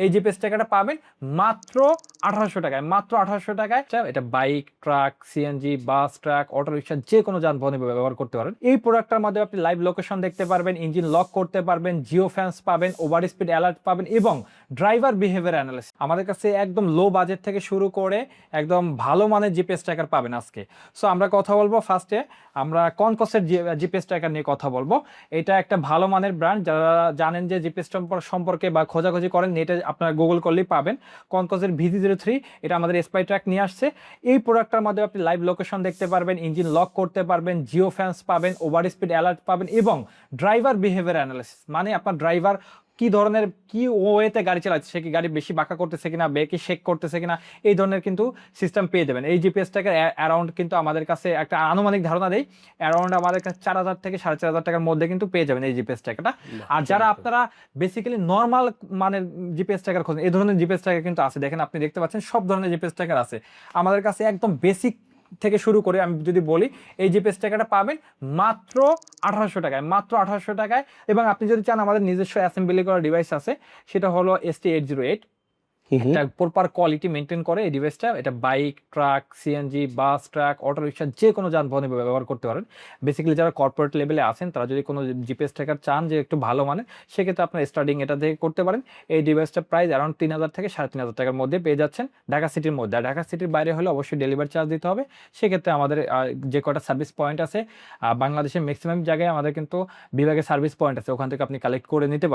এই জিপিএস ট্র্যাকারটা পাবেন মাত্র 1800 টাকায়, মাত্র 1800 টাকায়। এটা বাইক, ট্রাক, সিএনজি, বাস, ট্রাক, অটো রিক্সা যে কোনো যানবাহনে ব্যবহার করতে পারেন। এই প্রোডাক্টটার মধ্যে আপনি লাইভ লোকেশন দেখতে পারবেন, ইঞ্জিন লক করতে পারবেন, জিও ফ্যান্স পাবেন, ওভার স্পিড অ্যালার্ট পাবেন এবং ড্রাইভার বিহেভিয়ার অ্যানালিসিস। আমাদের কাছে একদম লো বাজেট থেকে শুরু করে একদম ভালো মানের জিপিএস ট্র্যাকার পাবেন আজকে। সো আমরা কথা বলবো ফার্স্টে, আমরা কনকসের জিপিএস ট্র্যাকার নিয়ে কথা বলবো। এটা একটা ভালো মানের ব্র্যান্ড। যারা জানেন যে জিপিএস সম্পর্কে বা খোঁজাখুঁজি করেন, নেটে আপনারা গুগল করলেই পাবেন। কনকসের VZ03 এটা আমাদের স্পাই ট্র্যাক নিয়ে আসছে। এই প্রোডাক্টটার মধ্যে আপনি লাইভ লোকেশন দেখতে পারবেন, ইঞ্জিন লক করতে পারবেন, জিও ফ্যান্স পাবেন, ওভার স্পিড অ্যালার্ট পাবেন এবং ড্রাইভার বিহেভিয়ার অ্যানালিসিস, মানে আপনার ড্রাইভার কি ধরনের কি ওয়েতে গাড়ি চালাচ্ছে, সে কি গাড়ি বেশি বাঁকা করতেছে কিনা, ব্রেকে শেক করতেছে কিনা, এই ধরনের কিন্তু সিস্টেম পেয়ে যাবেন। এই জিপিএসটাকে অ্যারাউন্ড কিন্তু আমাদের কাছে একটা আনুমানিক ধারণা দেয়, অ্যারাউন্ড আমাদের কাছে 4000 থেকে 4500 টাকার মধ্যে কিন্তু পেয়ে যাবেন এই জিপিএস ট্র্যাকারটা। আর যারা আপনারা বেসিক্যালি নর্মাল মানে জিপিএস ট্র্যাকার খোঁজেন, এই ধরনের জিপিএস ট্র্যাকার কিন্তু আছে। দেখেন, আপনি দেখতে পাচ্ছেন সব ধরনের জিপিএস ট্র্যাকার আছে আমাদের কাছে। একদম বেসিক থেকে শুরু করে আমি যদি বলি, এই জিপিএস ট্র্যাকারটা পাবেন মাত্র 1800 টাকায়, মাত্র 1800 টাকায়। এবং আপনি যদি চান, আমাদের নিজস্ব অ্যাসেম্বলি করা ডিভাইস আছে, সেটা হলো ST808। একটা প্রপার কোয়ালিটি মেনটেন করে এই ডিভাইসটা। এটা বাইক, ট্রাক, সিএনজি, বাস, ট্রাক, অটো রিক্সা যে কোনো যানবাহনে ব্যবহার করতে পারেন। বেসিক্যালি যারা কর্পোরেট লেভেলে আছেন, তারা যদি কোনো জিপিএস ট্র্যাকার চান যে একটু ভালো মানে, সেক্ষেত্রে আপনার স্টার্টিং এটা থেকে করতে পারেন। এই ডিভাইসটা প্রাইস অ্যারাউন্ড 3000 থেকে 3500 টাকার মধ্যে পেয়ে যাচ্ছেন ঢাকা সিটির মধ্যে। আর ঢাকা সিটির বাইরে হলে অবশ্যই ডেলিভারি চার্জ দিতে হবে। সেক্ষেত্রে আমাদের যে কটা সার্ভিস পয়েন্ট আছে বাংলাদেশের ম্যাক্সিমাম জায়গায় আমাদের কিন্তু বিভাগের সার্ভিস পয়েন্ট আছে, ওখান থেকে আপনি কালেক্ট করে নিতে পারবেন।